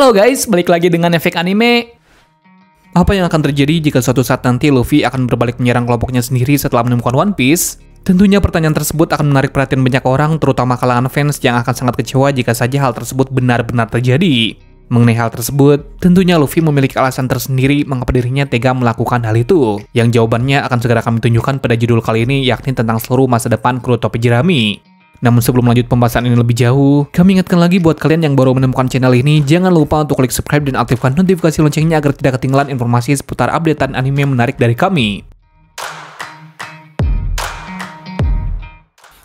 Halo guys, balik lagi dengan efek anime. Apa yang akan terjadi jika suatu saat nanti Luffy akan berbalik menyerang kelompoknya sendiri setelah menemukan One Piece? Tentunya pertanyaan tersebut akan menarik perhatian banyak orang, terutama kalangan fans yang akan sangat kecewa jika saja hal tersebut benar-benar terjadi. Mengenai hal tersebut, tentunya Luffy memiliki alasan tersendiri mengapa dirinya tega melakukan hal itu, yang jawabannya akan segera kami tunjukkan pada judul kali ini, yakni tentang seluruh masa depan kru topi jerami. Namun sebelum lanjut pembahasan ini lebih jauh, kami ingatkan lagi buat kalian yang baru menemukan channel ini, jangan lupa untuk klik subscribe dan aktifkan notifikasi loncengnya agar tidak ketinggalan informasi seputar updatean anime menarik dari kami.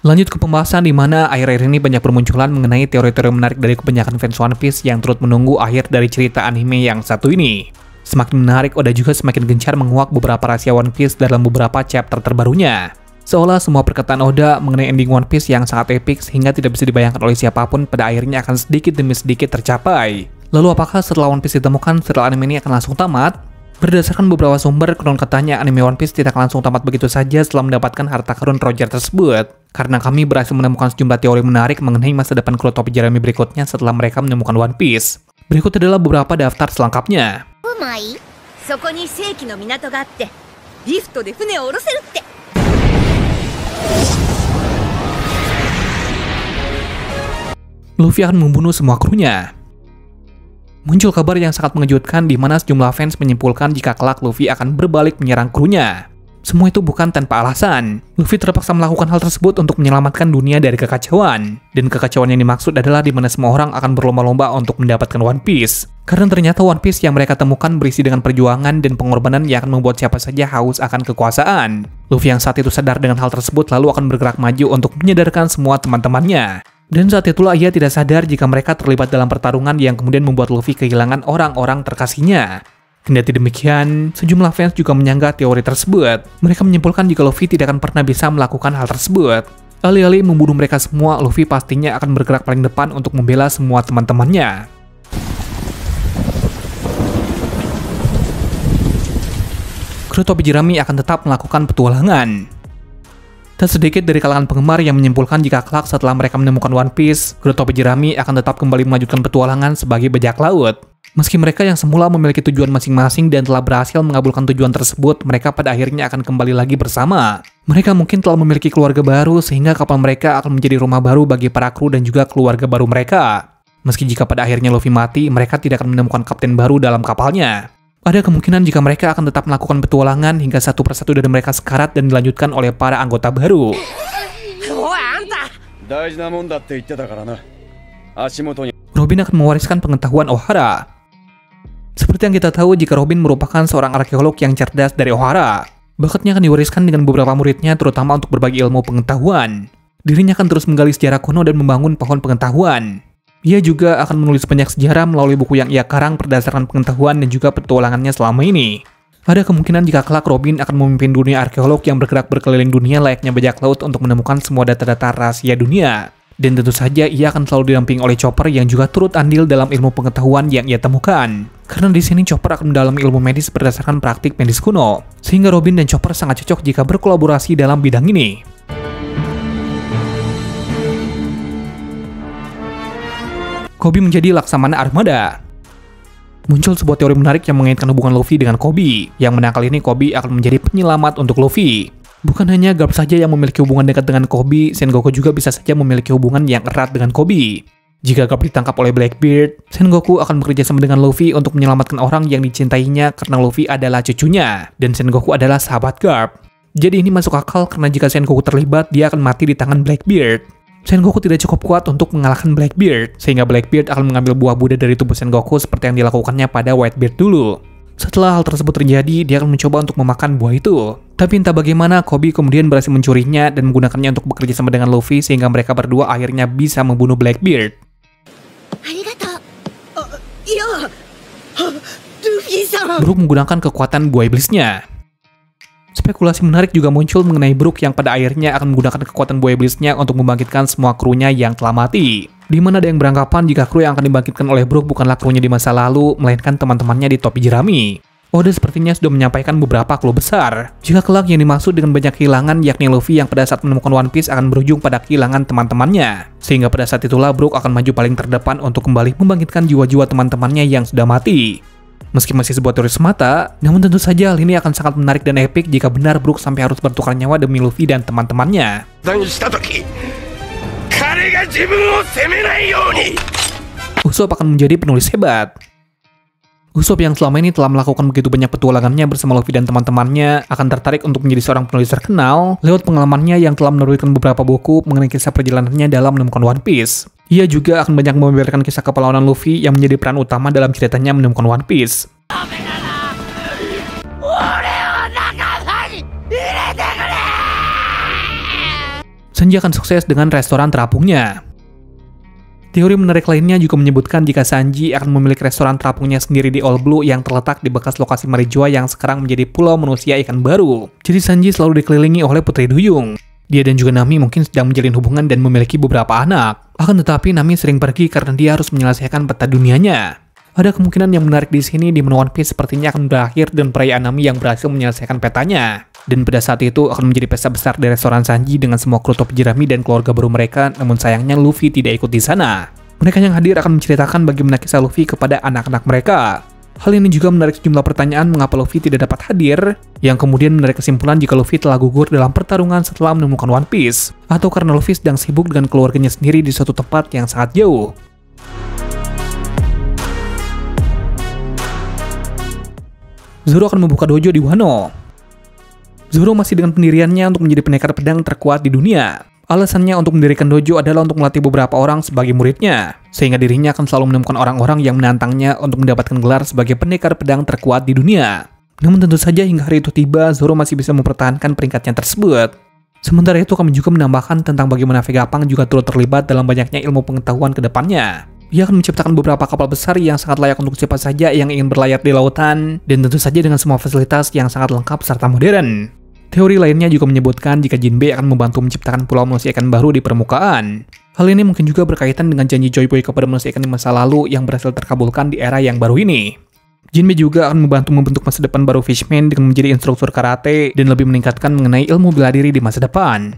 Lanjut ke pembahasan di mana akhir-akhir ini banyak bermunculan mengenai teori-teori menarik dari kebanyakan fans One Piece yang turut menunggu akhir dari cerita anime yang satu ini. Semakin menarik, Oda juga semakin gencar menguak beberapa rahasia One Piece dalam beberapa chapter terbarunya. Seolah semua perkataan Oda mengenai ending One Piece yang sangat epik sehingga tidak bisa dibayangkan oleh siapapun pada akhirnya akan sedikit demi sedikit tercapai. Lalu apakah setelah One Piece ditemukan, serial anime ini akan langsung tamat? Berdasarkan beberapa sumber, konon katanya anime One Piece tidak akan langsung tamat begitu saja setelah mendapatkan harta karun Roger tersebut. Karena kami berhasil menemukan sejumlah teori menarik mengenai masa depan kru topi jerami berikutnya setelah mereka menemukan One Piece. Berikut adalah beberapa daftar selengkapnya. Luffy akan membunuh semua krunya. Muncul kabar yang sangat mengejutkan di mana sejumlah fans menyimpulkan jika kelak Luffy akan berbalik menyerang krunya. Semua itu bukan tanpa alasan. Luffy terpaksa melakukan hal tersebut untuk menyelamatkan dunia dari kekacauan. Dan kekacauan yang dimaksud adalah di mana semua orang akan berlomba-lomba untuk mendapatkan One Piece. Karena ternyata One Piece yang mereka temukan berisi dengan perjuangan dan pengorbanan yang akan membuat siapa saja haus akan kekuasaan. Luffy yang saat itu sadar dengan hal tersebut lalu akan bergerak maju untuk menyadarkan semua teman-temannya. Dan saat itulah ia tidak sadar jika mereka terlibat dalam pertarungan yang kemudian membuat Luffy kehilangan orang-orang terkasihnya. Kendati demikian, sejumlah fans juga menyanggah teori tersebut. Mereka menyimpulkan jika Luffy tidak akan pernah bisa melakukan hal tersebut. Alih-alih membunuh mereka semua, Luffy pastinya akan bergerak paling depan untuk membela semua teman-temannya. Kru topi jerami akan tetap melakukan petualangan. Tak sedikit dari kalangan penggemar yang menyimpulkan jika kelak setelah mereka menemukan One Piece, kru topi jerami akan tetap kembali melanjutkan petualangan sebagai bajak laut. Meski mereka yang semula memiliki tujuan masing-masing dan telah berhasil mengabulkan tujuan tersebut, mereka pada akhirnya akan kembali lagi bersama. Mereka mungkin telah memiliki keluarga baru sehingga kapal mereka akan menjadi rumah baru bagi para kru dan juga keluarga baru mereka. Meski jika pada akhirnya Luffy mati, mereka tidak akan menemukan kapten baru dalam kapalnya. Ada kemungkinan jika mereka akan tetap melakukan petualangan hingga satu persatu dari mereka sekarat dan dilanjutkan oleh para anggota baru. Robin akan mewariskan pengetahuan Ohara. Seperti yang kita tahu jika Robin merupakan seorang arkeolog yang cerdas dari Ohara. Bakatnya akan diwariskan dengan beberapa muridnya terutama untuk berbagi ilmu pengetahuan. Dirinya akan terus menggali sejarah kuno dan membangun pohon pengetahuan. Ia juga akan menulis banyak sejarah melalui buku yang ia karang berdasarkan pengetahuan dan juga petualangannya selama ini. Ada kemungkinan jika kelak Robin akan memimpin dunia arkeolog yang bergerak berkeliling dunia layaknya bajak laut untuk menemukan semua data-data rahasia dunia. Dan tentu saja ia akan selalu didampingi oleh Chopper yang juga turut andil dalam ilmu pengetahuan yang ia temukan. Karena di sini Chopper akan mendalami ilmu medis berdasarkan praktik medis kuno, sehingga Robin dan Chopper sangat cocok jika berkolaborasi dalam bidang ini. Koby menjadi Laksamana Armada. Muncul sebuah teori menarik yang mengaitkan hubungan Luffy dengan Koby, yang mana kali ini Koby akan menjadi penyelamat untuk Luffy. Bukan hanya Garp saja yang memiliki hubungan dekat dengan Koby, Sengoku juga bisa saja memiliki hubungan yang erat dengan Koby. Jika Garp ditangkap oleh Blackbeard, Sengoku akan bekerja sama dengan Luffy untuk menyelamatkan orang yang dicintainya karena Luffy adalah cucunya, dan Sengoku adalah sahabat Garp. Jadi ini masuk akal karena jika Sengoku terlibat, dia akan mati di tangan Blackbeard. Sengoku tidak cukup kuat untuk mengalahkan Blackbeard, sehingga Blackbeard akan mengambil buah Buddha dari tubuh Sengoku seperti yang dilakukannya pada Whitebeard dulu. Setelah hal tersebut terjadi, dia akan mencoba untuk memakan buah itu. Tapi entah bagaimana, Koby kemudian berhasil mencurinya dan menggunakannya untuk bekerja sama dengan Luffy sehingga mereka berdua akhirnya bisa membunuh Blackbeard. Brook menggunakan kekuatan buah iblisnya. Spekulasi menarik juga muncul mengenai Brook yang pada akhirnya akan menggunakan kekuatan buah iblisnya untuk membangkitkan semua krunya yang telah mati. Di mana ada yang beranggapan jika kru yang akan dibangkitkan oleh Brook bukanlah krunya di masa lalu, melainkan teman-temannya di topi jerami. Oda sepertinya sudah menyampaikan beberapa clue besar. Jika kelak yang dimaksud dengan banyak kehilangan yakni Luffy yang pada saat menemukan One Piece akan berujung pada kehilangan teman-temannya. Sehingga pada saat itulah Brook akan maju paling terdepan untuk kembali membangkitkan jiwa-jiwa teman-temannya yang sudah mati. Meski masih sebuah teori semata, namun tentu saja hal ini akan sangat menarik dan epik jika benar Brook sampai harus bertukar nyawa demi Luffy dan teman-temannya. Usopp akan menjadi penulis hebat. Usopp yang selama ini telah melakukan begitu banyak petualangannya bersama Luffy dan teman-temannya akan tertarik untuk menjadi seorang penulis terkenal lewat pengalamannya yang telah menerbitkan beberapa buku mengenai kisah perjalanannya dalam menemukan One Piece. Ia juga akan banyak membeberkan kisah kepahlawanan Luffy yang menjadi peran utama dalam ceritanya menemukan One Piece. Sanji akan sukses dengan restoran terapungnya. Teori menarik lainnya juga menyebutkan jika Sanji akan memiliki restoran terapungnya sendiri di All Blue yang terletak di bekas lokasi Marijua yang sekarang menjadi pulau manusia ikan baru. Jadi Sanji selalu dikelilingi oleh Putri Duyung. Dia dan juga Nami mungkin sedang menjalin hubungan dan memiliki beberapa anak. Akan tetapi Nami sering pergi karena dia harus menyelesaikan peta dunianya. Ada kemungkinan yang menarik di sini di mana One Piece sepertinya akan berakhir dan perayaan Nami yang berhasil menyelesaikan petanya. Dan pada saat itu akan menjadi pesta besar di restoran Sanji dengan semua kru topi jerami dan keluarga baru mereka, namun sayangnya Luffy tidak ikut di sana. Mereka yang hadir akan menceritakan bagaimana kisah Luffy kepada anak-anak mereka. Hal ini juga menarik sejumlah pertanyaan mengapa Luffy tidak dapat hadir, yang kemudian menarik kesimpulan jika Luffy telah gugur dalam pertarungan setelah menemukan One Piece, atau karena Luffy sedang sibuk dengan keluarganya sendiri di suatu tempat yang sangat jauh. Zoro akan membuka dojo di Wano. Zoro masih dengan pendiriannya untuk menjadi pendekar pedang terkuat di dunia. Alasannya untuk mendirikan dojo adalah untuk melatih beberapa orang sebagai muridnya, sehingga dirinya akan selalu menemukan orang-orang yang menantangnya untuk mendapatkan gelar sebagai pendekar pedang terkuat di dunia. Namun tentu saja hingga hari itu tiba, Zoro masih bisa mempertahankan peringkatnya tersebut. Sementara itu kami juga menambahkan tentang bagaimana Vegapunk juga turut terlibat dalam banyaknya ilmu pengetahuan ke depannya. Ia akan menciptakan beberapa kapal besar yang sangat layak untuk siapa saja yang ingin berlayar di lautan, dan tentu saja dengan semua fasilitas yang sangat lengkap serta modern. Teori lainnya juga menyebutkan jika Jinbei akan membantu menciptakan pulau manusia ikan baru di permukaan. Hal ini mungkin juga berkaitan dengan janji Joy Boy kepada manusia ikan di masa lalu yang berhasil terkabulkan di era yang baru ini. Jinbei juga akan membantu membentuk masa depan baru Fishman dengan menjadi instruktur karate dan lebih meningkatkan mengenai ilmu bela diri di masa depan.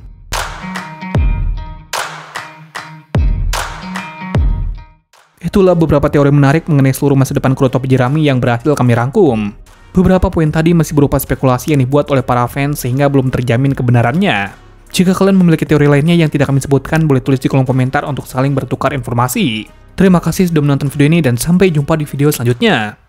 Itulah beberapa teori menarik mengenai seluruh masa depan kru topi jerami yang berhasil kami rangkum. Beberapa poin tadi masih berupa spekulasi yang dibuat oleh para fans sehingga belum terjamin kebenarannya. Jika kalian memiliki teori lainnya yang tidak kami sebutkan, boleh tulis di kolom komentar untuk saling bertukar informasi. Terima kasih sudah menonton video ini dan sampai jumpa di video selanjutnya.